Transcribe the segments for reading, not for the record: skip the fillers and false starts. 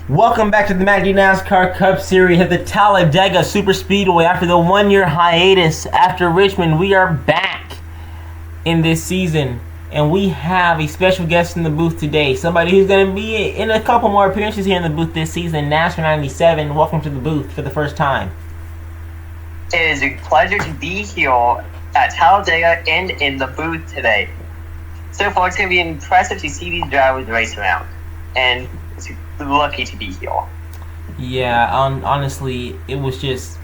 Welcome back to the Maggie NASCAR Cup Series at the Talladega Super Speedway. After the one-year hiatus after Richmond, we are back in this season. And we have a special guest in the booth today. Somebody who's going to be in a couple more appearances here in the booth this season. Nascar 97, welcome to the booth for the first time. It is a pleasure to be here at Talladega and in the booth today. So far, it's going to be impressive to see these drivers race around. And it's lucky to be here. Yeah, honestly, it was just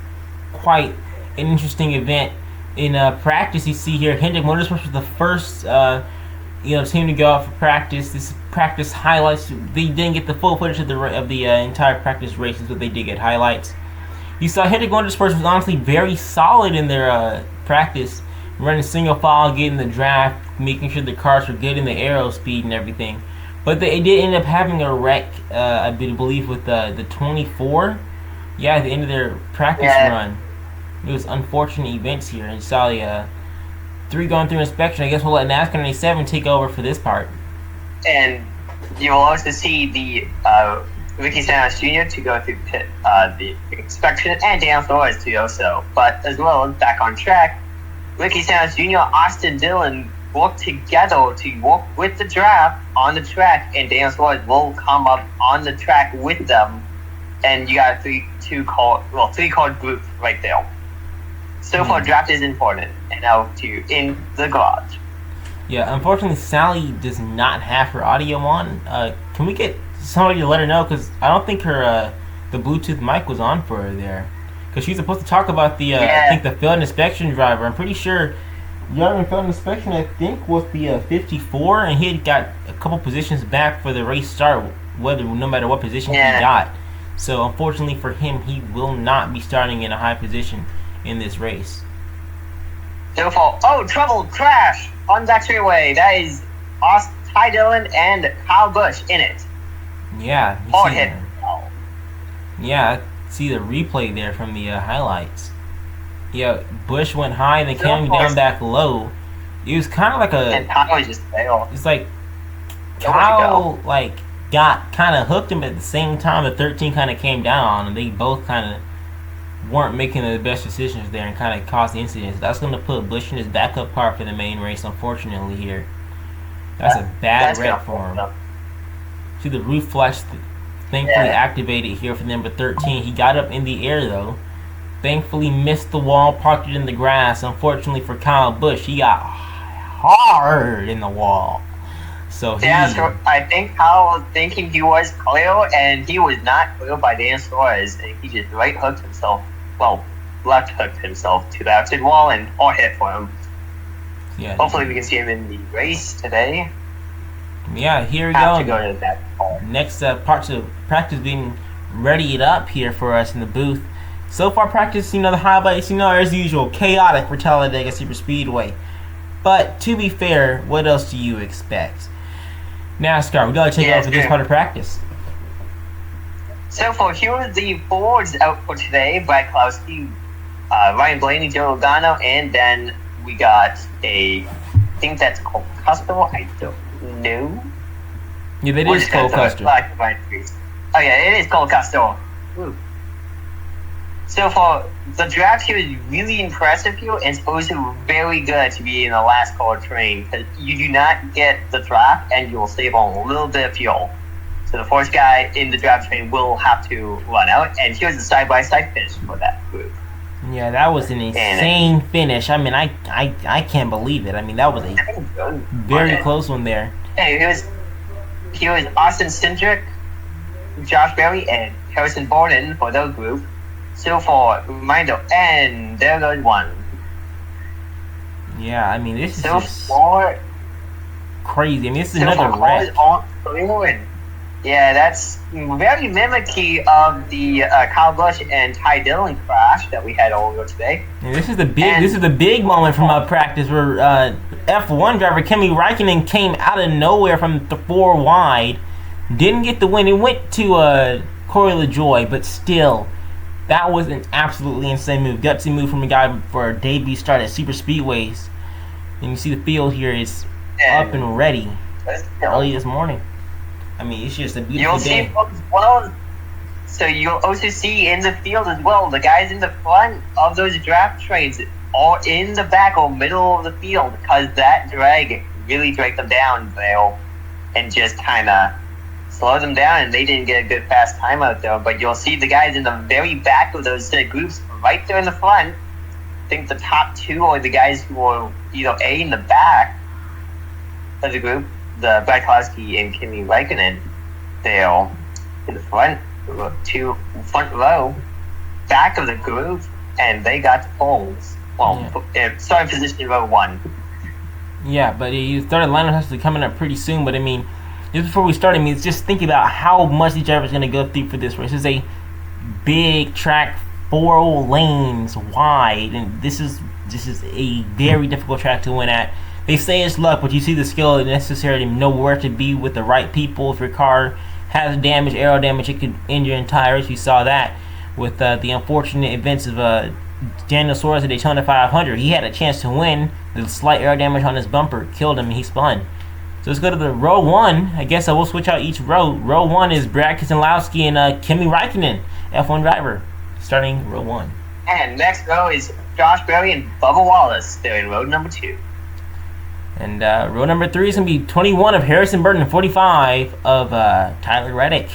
quite an interesting event. In practice, you see here, Hendrick Motorsports was the first team to go out for practice. This practice highlights. They didn't get the full footage of the entire practice races, but they did get highlights. You saw Hendrick Motorsports was honestly very solid in their practice, running single file, getting the draft, making sure the cars were good in the aero speed and everything. But they did end up having a wreck, I believe, with the 24. Yeah, at the end of their practice run. It was unfortunate events here. And you saw the 3 going through inspection. I guess we'll let NASCAR 97 take over for this part. And you'll also see the Ricky Stenhouse Jr. to go through the inspection, and Dan Flores to also. But as well, back on track, Ricky Stenhouse Jr., Austin Dillon work together to work with the draft on the track, and Dan Flores will come up on the track with them, and you got a three-car group right there. So far, draft is important, and now to in the garage. Yeah, unfortunately, Sally does not have her audio on. Can we get somebody to let her know? Because I don't think her the Bluetooth mic was on for her there. Because she's supposed to talk about the I think the field inspection driver. I'm pretty sure. Young field inspection, I think, was the 54, and he had got a couple positions back for the race start, no matter what position he got. So, unfortunately for him, he will not be starting in a high position in this race. Trouble, crash on that freeway. That is Ty Dillon and Kyle Busch in it. Yeah. Hard hit. Yeah, I see the replay there from the highlights. Yeah, Bush went high and then came down back low. It was kind of like and Kyle just failed. It's like Kyle got kind of hooked him, but at the same time the 13 kind of came down on him. They both kind of weren't making the best decisions there and kind of caused the incidents. That's going to put Bush in his backup car for the main race, unfortunately here. That's a bad wreck for him. See the roof flash thankfully activated here for number 13. He got up in the air though. Thankfully missed the wall, parked it in the grass. Unfortunately for Kyle Busch, he got hard in the wall. So I think Kyle was thinking he was clear, and he was not clear by Dan Flores. And he just left hooked himself to the outside wall and hard hit for him. Yeah. Hopefully we can see him in the race today. Yeah, here we go. To that next parts of practice being readied up here for us in the booth. So far, practice, the highlights, as usual, chaotic for Talladega Super Speedway. But to be fair, what else do you expect? NASCAR, we gotta take over for this part of practice. So far, here are the Fords out for today: Brad Klowski, Ryan Blaney, Joe Logano, and then we got I think that's Cole Custer. I don't know. Yeah, that is Cole Custer. Oh yeah, it is Cole Custer. Ooh. So far, the draft here is really impressive here, and it's also very good to be in the last car train, because you do not get the draft, and you will save on a little bit of fuel. So the first guy in the draft train will have to run out, and here's the side-by-side finish for that group. Yeah, that was an insane finish. I mean, I can't believe it. I mean, that was a very close one there. Hey, here's Austin Cindric, Josh Berry, and Harrison Borden for their group. So far, reminder, and there goes one. Yeah, I mean, this is crazy. I mean, this is another wreck. Yeah, that's very mimicky of the Kyle Busch and Ty Dillon crash that we had earlier today. And this is the big moment from our practice where F1 driver Kimi Räikkönen came out of nowhere from the 4 wide, didn't get the win. It went to Corey LaJoie, but still. That was an absolutely insane move. Gutsy move from a guy for a debut start at super speedways. And you see the field here is up and ready early this morning. I mean, it's just a beautiful day. So you'll also see in the field as well, the guys in the front of those draft trains are in the back or middle of the field because that drag really dragged them down there and just kind of slowed them down, and they didn't get a good fast time out there. But you'll see the guys in the very back of those groups right there in the front. I think the top two are the guys who are either A in the back of the group, the Brad Kosky and Kimi Räikkönen. They're in the front row, back of the group, and they got the poles. Well, starting position row 1. Yeah, but you started lineup has to be coming up pretty soon. But I mean, just before we start, just think about how much these drivers are going to go through for this race. This is a big track, 4 lanes wide, and this is a very difficult track to win at. They say it's luck, but you see the skill necessary to know where to be with the right people. If your car has damage, aero damage, it could end your entire race. We saw that with the unfortunate events of Daniel Suarez at Daytona 500. He had a chance to win. The slight aero damage on his bumper killed him, and he spun. So let's go to the row 1. I guess I will switch out each row. Row 1 is Brad Keselowski and Kimi Räikkönen, F1 driver, starting row 1. And next row is Josh Berry and Bubba Wallace. They're in row number 2. And row number 3 is going to be 21 of Harrison Burton and 45 of Tyler Reddick.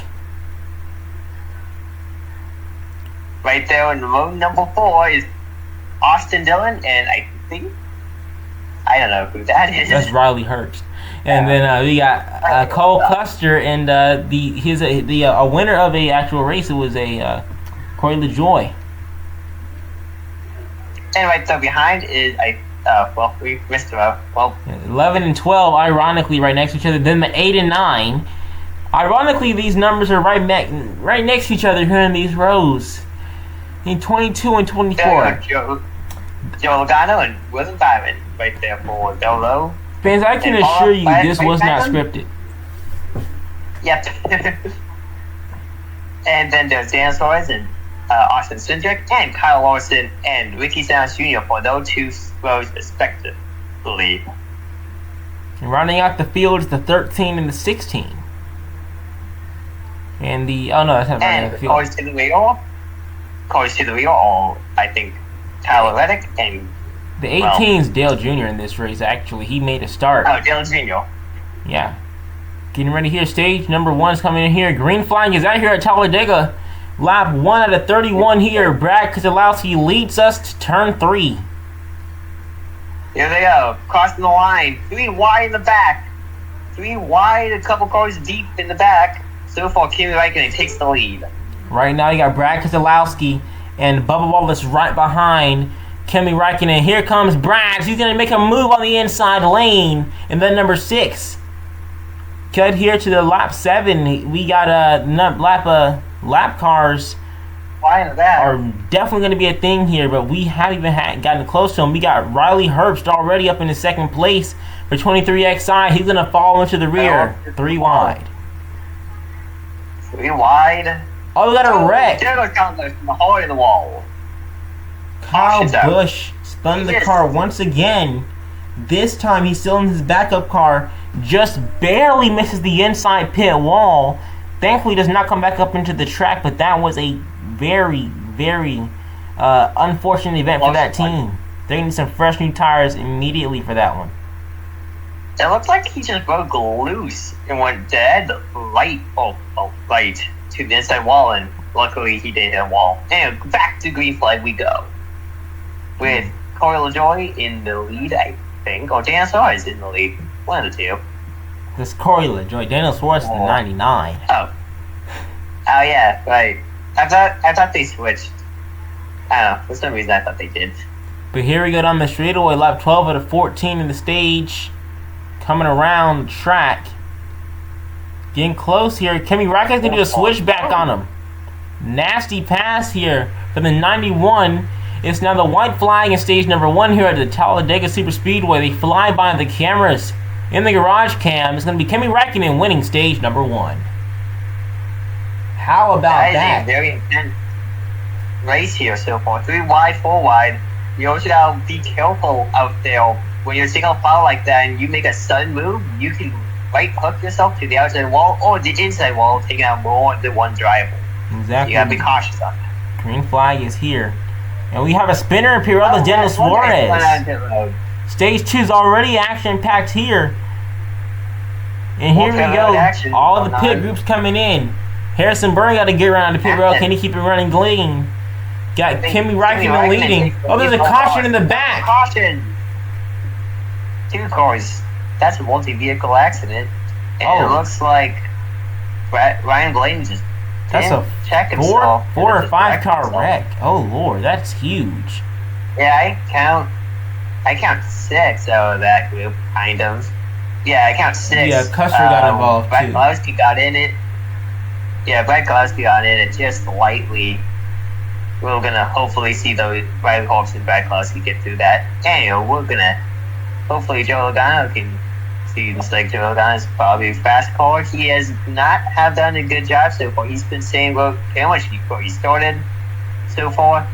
Right there in row number 4 is Austin Dillon, and I don't know who that is. That's Riley Herbst. And then we got Cole Custer, and a winner of a actual race. It was a Corey LaJoie. And right there behind is we missed a row. Well, 11 and 12, ironically, right next to each other. Then the 8 and 9. Ironically, these numbers are right next to each other here in these rows. In 22 and 24. Joe Logano and William Byron right there for Del Low. Fans, I can assure you this was not scripted. Yep. And then there's Dan Suarez and Austin Cindric and Kyle Larson and Ricky Stenhouse Jr. for those 2 rows respectively. And rounding out the field is the 13 and the 16. And that's not rounding out the field. Cars to the rear are, I think, Tyler Reddick and the 18 is Dale Jr. in this race. Actually, he made a start. Oh, Dale Jr. Yeah. Getting ready here. Stage number 1 is coming in here. Green flag is out here at Talladega. Lap 1 out of 31 here. Brad Keselowski leads us to turn 3. Here they go. Crossing the line. 3 wide in the back. 3 wide, a couple cars deep in the back. So far, Kimi Räikkönen takes the lead. Right now, you got Brad Keselowski and Bubba Wallace right behind Kimi Räikkönen. Here comes Brad. He's going to make a move on the inside lane. And then number 6. Cut here to the lap 7. We got lap cars are definitely going to be a thing here, but we haven't even gotten close to them. We got Riley Herbst already up in the 2nd place for 23XI. He's going to fall into the rear. 3 wide. 3 wide. Oh, we got a wreck. There goes Carlos from the hole in the wall. Kyle Busch spun the car once again. This time he's still in his backup car. Just barely misses the inside pit wall. Thankfully does not come back up into the track, but that was a very, very unfortunate event for that team. They need some fresh new tires immediately for that one. It looked like he just broke loose and went dead right to the inside wall, and luckily he didn't hit a wall. And back to green flag we go. With Corey LaJoie in the lead, I think, or Dan Suarez in the lead. One of the 2. This Corey LaJoie. Daniel Suarez is the 99. Oh yeah, right. I thought they switched. I don't know. For some reason I thought they did. But here we go down the straightaway, lap 12 out of 14 in the stage. Coming around the track. Getting close here. Kimi Räikkönen's going to do a switchback on him. Nasty pass here for the 91. It's now the white flag in stage number 1 here at the Talladega Super Speedway. They fly by the cameras in the garage cam. It's going to be Kimi Räikkönen winning stage number 1. How about that? That is a very intense race here so far. 3 wide, 4 wide. You also got to be careful out there. When you're single file like that and you make a sudden move, you can right hook yourself to the outside wall or the inside wall, taking out more than one driver. Exactly. You gotta be cautious on that. Green flag is here. And we have a spinner appear. Oh, Daniel Suarez. Stage 2's already action-packed here. And here we go. All the pit groups coming in. Harrison Burton got to get around the pit road. Can he keep it running clean? Got Kimi Räikkönen leading. Oh, there's a caution in the back. Caution. 2 cars. That's a multi-vehicle accident. And it looks like Ryan Blaney just check himself. 4 or 5 car wreck. Oh Lord, that's huge. Yeah, I count 6 out of that group, kind of. Yeah, I count 6. Yeah, Custer got involved Brad too. Keselowski got in it. Yeah, Brad Keselowski got in it just lightly. We're gonna hopefully see those Riley Hawks and Brad Keselowski get through that. And we're gonna hopefully Joe Logano can see. Looks like Joe Logano is probably a fast car. He has not have done a good job so far. He's been saying how much before he started so far.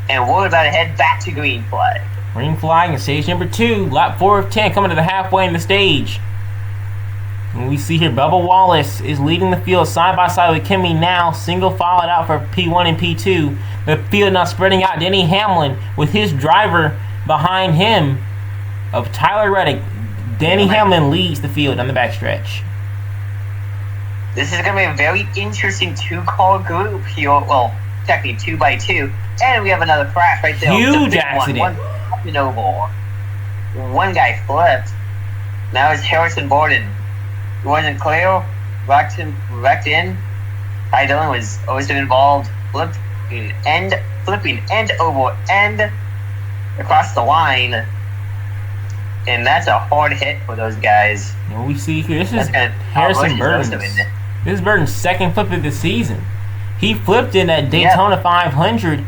And we're about to head back to green flag. Green flag in stage number 2, lap 4 of 10, coming to the halfway in the stage. And we see here Bubba Wallace is leading the field side by side with Kimi now, single filed out for P1 and P2. The field now spreading out. Denny Hamlin with his driver behind him of Tyler Reddick. Denny Hamlin leads the field on the backstretch. This is going to be a very interesting 2-car group here. Well, technically 2 by 2. And we have another crash right there. Huge accident. One guy flipped. Now it's Harrison Borden. It wasn't clear. Wrecked in. Ty Dillon was also involved. Flipping end over end across the line. And that's a hard hit for those guys. And we see here, this is Harrison Burton. This is Burton's second flip of the season. He flipped in at Daytona 500.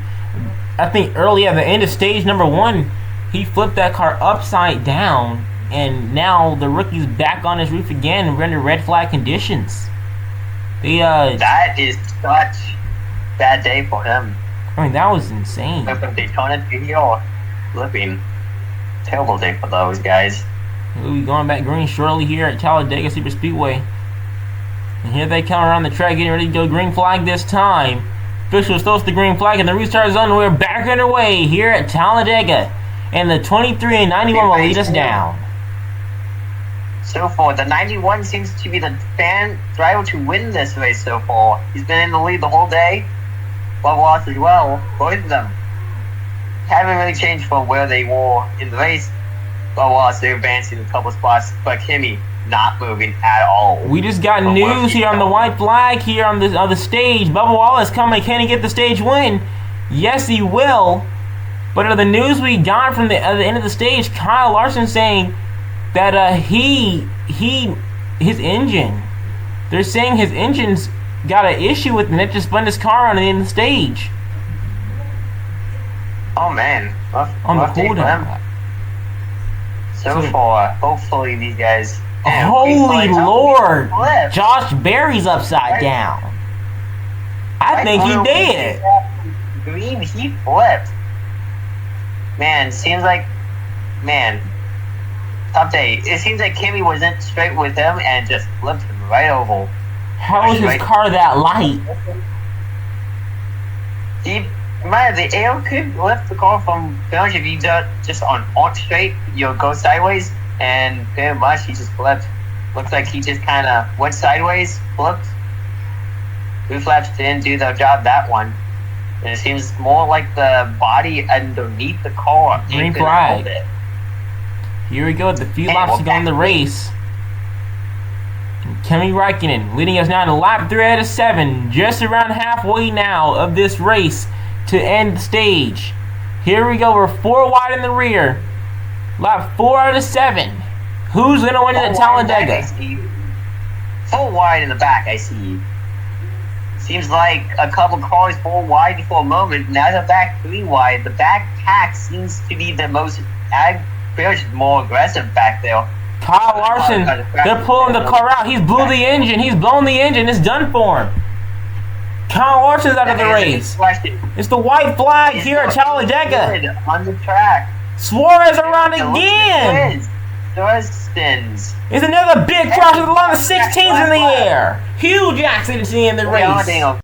I think early at the end of stage number 1, he flipped that car upside down, and now the rookie's back on his roof again under red flag conditions. That is such bad day for him. I mean, that was insane. From Daytona to here, flipping. Terrible day for those guys. We'll be going back green shortly here at Talladega Super Speedway. And here they come around the track, getting ready to go green flag this time. Officials throws the green flag in the restart zone, and we're back underway here at Talladega. And the 23 and 91 will lead us down. So far, the 91 seems to be the driver to win this race so far. He's been in the lead the whole day. Bob Ross as well. Both of them haven't really changed from where they were in the race. Bob Ross, they're advancing a couple spots, but Kimi not moving at all. We just got news here on the white flag here on the stage. Bubba Wallace coming. Can he get the stage win? Yes, he will. But the news we got from the end of the stage, Kyle Larson saying that his engine. They're saying his engine's got an issue with it, and it just spun his car on the end of the stage. Oh man, on the cooldown. So far, hopefully these guys. Holy Lord! Josh Berry's upside down. I think he did. Green, he flipped. Man, tough day. It seems like Kimi wasn't straight with him and just flipped him right over. How is his car that light? The air could lift the car from pretty much if you just on straight, you'll go sideways, and pretty much he just flipped. Looks like he just kind of went sideways, flipped. 2 flaps didn't do the job that one. And it seems more like the body underneath the car. Green flag. Here we go. The few laps to go in the race. Kimi Räikkönen leading us now to lap 3 out of 7. Just around halfway now of this race to end the stage. Here we go. We're 4 wide in the rear. Lap 4 out of 7. Who's going to win at Talladega? 4 wide in the back, I see. Seems like a couple cars 4 wide for a moment. Now the back 3 wide. The back pack seems to be the most more aggressive back there. Kyle Larson, they're pulling the car out. He's blew the engine. He's blown the engine. It's done for him. Kyle Larson's out of the race. It's the white flag here at Talladega. On the track. Suarez around again. Suarez spins. It's another big crash with a lot of 16s in the air. Huge accident in the race.